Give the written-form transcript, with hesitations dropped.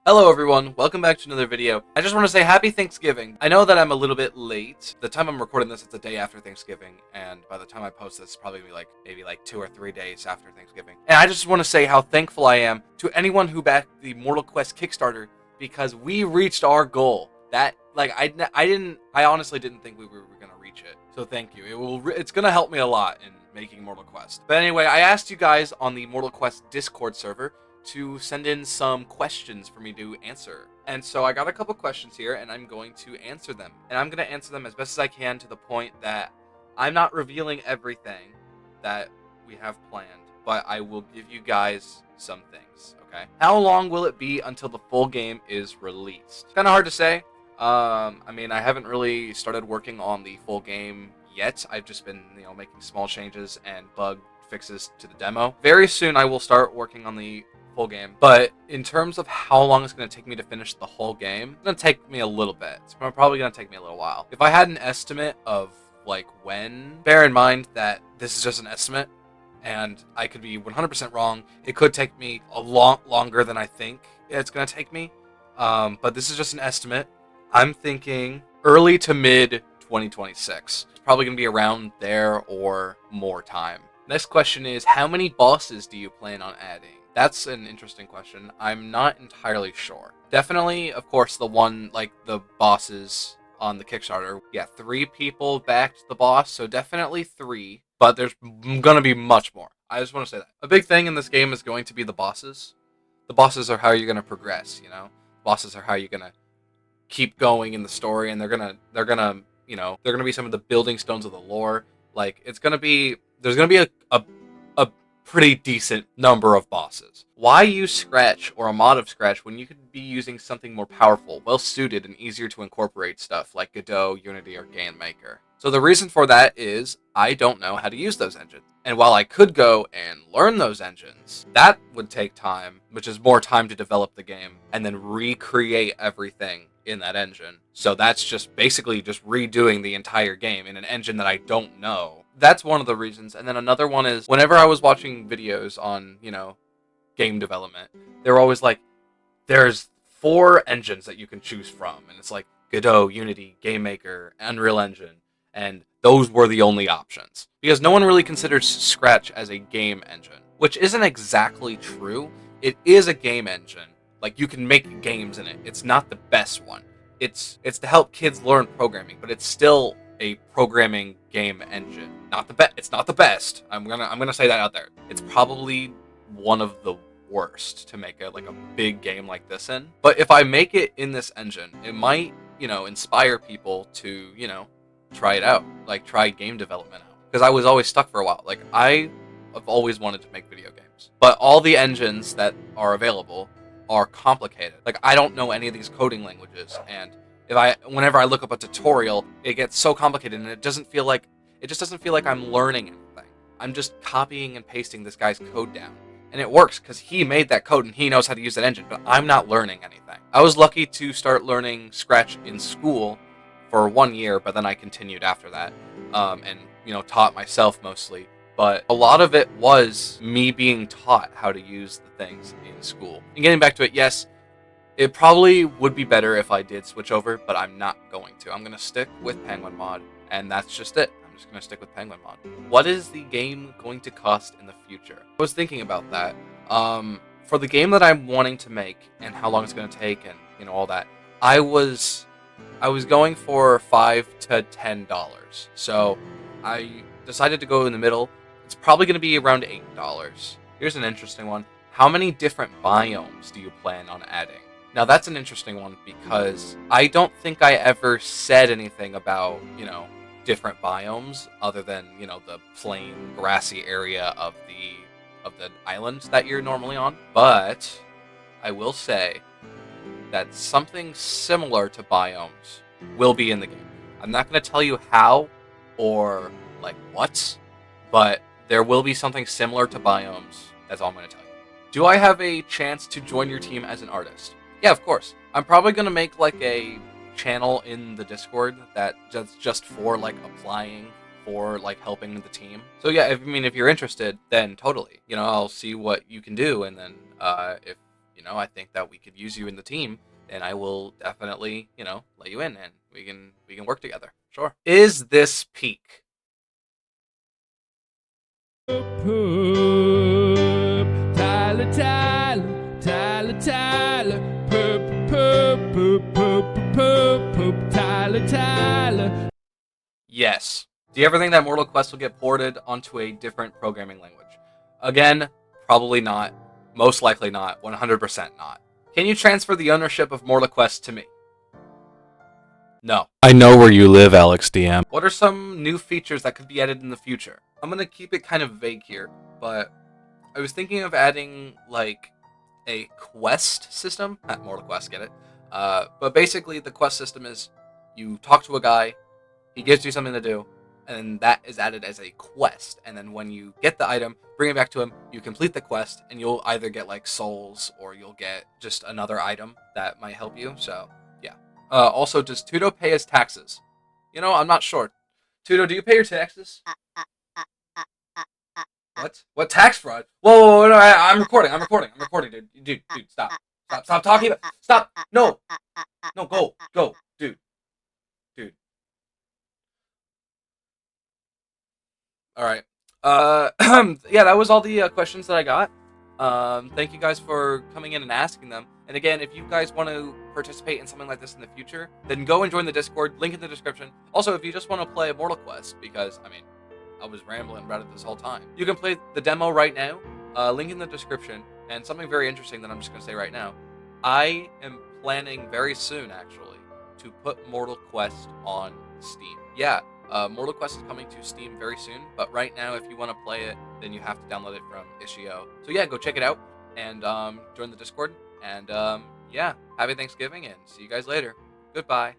Hello everyone, welcome back to another video. I just want to say happy Thanksgiving. I know that I'm a little bit late. The time I'm recording this, it's the day after Thanksgiving, and by the time I post this, it's probably gonna be maybe 2 or 3 days after Thanksgiving. And I just want to say how thankful I am to anyone who backed the Mortal Quest Kickstarter, because we reached our goal. That, I honestly didn't think we were gonna reach it. So thank you. It's gonna help me a lot in making Mortal Quest. But anyway, I asked you guys on the Mortal Quest Discord server to send in some questions for me to answer. And so I got a couple questions here, and I'm going to answer them. And I'm going to answer them as best as I can, to the point that I'm not revealing everything that we have planned, but I will give you guys some things, okay? How long will it be until the full game is released? Kind of hard to say. I mean, I haven't really started working on the full game yet. I've just been, making small changes and bug fixes to the demo. Very soon I will start working on the full game, but in terms of how long it's going to take me to finish the whole game, it's going to take me a little bit. It's probably going to take me a little while. If I had an estimate of when, bear in mind that this is just an estimate and I could be 100% wrong. It could take me a lot longer than I think it's going to take me, but this is just an estimate. I'm thinking early to mid 2026. It's probably going to be around there or more time. Next question is, how many bosses do you plan on adding? That's an interesting question. I'm not entirely sure. Definitely, of course, the bosses on the Kickstarter. Yeah, 3 people backed the boss, so definitely 3. But there's gonna be much more. I just want to say that. A big thing in this game is going to be the bosses. The bosses are how you're gonna progress, Bosses are how you're gonna keep going in the story, and they're gonna be some of the building stones of the lore. There's gonna be a pretty decent number of bosses. Why use Scratch or a mod of Scratch when you could be using something more powerful, well-suited, and easier to incorporate stuff like Godot, Unity, or GameMaker? So the reason for that is I don't know how to use those engines. And while I could go and learn those engines, that would take time, which is more time to develop the game, and then recreate everything in that engine. So that's just basically just redoing the entire game in an engine that I don't know. That's one of the reasons. And then another one is, whenever I was watching videos on, game development, they were always like, there's 4 engines that you can choose from. And it's like Godot, Unity, GameMaker, Unreal Engine. And those were the only options. Because no one really considers Scratch as a game engine, which isn't exactly true. It is a game engine. You can make games in it. It's not the best one. It's to help kids learn programming, but it's still a programming game engine. It's not the best. I'm gonna say that out there. It's probably one of the worst to make a big game like this in. But if I make it in this engine, it might, inspire people to, try it out. Try game development out. Because I was always stuck for a while. I have always wanted to make video games. But all the engines that are available are complicated. I don't know any of these coding languages, and whenever I look up a tutorial, it gets so complicated, and it just doesn't feel like I'm learning anything. I'm just copying and pasting this guy's code down. And it works because he made that code and he knows how to use that engine, but I'm not learning anything. I was lucky to start learning Scratch in school for 1 year, but then I continued after that, and taught myself mostly. But a lot of it was me being taught how to use the things in school. And getting back to it, yes, it probably would be better if I did switch over, but I'm not going to. I'm going to stick with Penguin Mod, and that's just it. I'm just going to stick with Penguin Mod. What is the game going to cost in the future? I was thinking about that. For the game that I'm wanting to make and how long it's going to take and all that, I was going for $5 to $10. So I decided to go in the middle. It's probably going to be around $8. Here's an interesting one. How many different biomes do you plan on adding? Now, that's an interesting one because I don't think I ever said anything about, different biomes other than, the plain grassy area of the island that you're normally on. But I will say that something similar to biomes will be in the game. I'm not going to tell you how or what, but there will be something similar to biomes. That's all I'm going to tell you. Do I have a chance to join your team as an artist? Yeah, of course. I'm probably going to make a channel in the Discord that just for applying for helping the team. So yeah, if you're interested, then totally. I'll see what you can do, and then if I think that we could use you in the team, then I will definitely, let you in, and we can work together. Sure. Is this peak? Tyler, Tyler, Tyler, Tyler, Tyler, Tyler. Yes. Do you ever think that Mortal Quest will get ported onto a different programming language? Again, probably not. Most likely not. 100% not. Can you transfer the ownership of Mortal Quest to me? No. I know where you live, Alex DM. What are some new features that could be added in the future? I'm going to keep it kind of vague here, but I was thinking of adding, like, a quest system. Not Mortal Quest, get it? But basically, the quest system is you talk to a guy, he gives you something to do, and that is added as a quest. And then when you get the item, bring it back to him, you complete the quest, and you'll either get, like, souls, or you'll get just another item that might help you. So, yeah. Also, does Tudo pay his taxes? I'm not sure. Tudo, do you pay your taxes? What? What tax fraud? Whoa, no, I'm recording, dude. Dude, stop talking about, stop, no, go, dude. All right. Yeah, that was all the questions that I got. Thank you guys for coming in and asking them. And again, if you guys want to participate in something like this in the future, then go and join the Discord. Link in the description. Also, if you just want to play Immortal Quest, because I was rambling about it this whole time, you can play the demo right now. Link in the description. And something very interesting that I'm just gonna say right now, I am planning very soon, actually, to put Mortal Quest on Steam. Yeah. Mortal Quest is coming to Steam very soon, but right now, if you want to play it, then you have to download it from Itch.io. So yeah, go check it out, and join the Discord, and yeah, happy Thanksgiving, and see you guys later. Goodbye.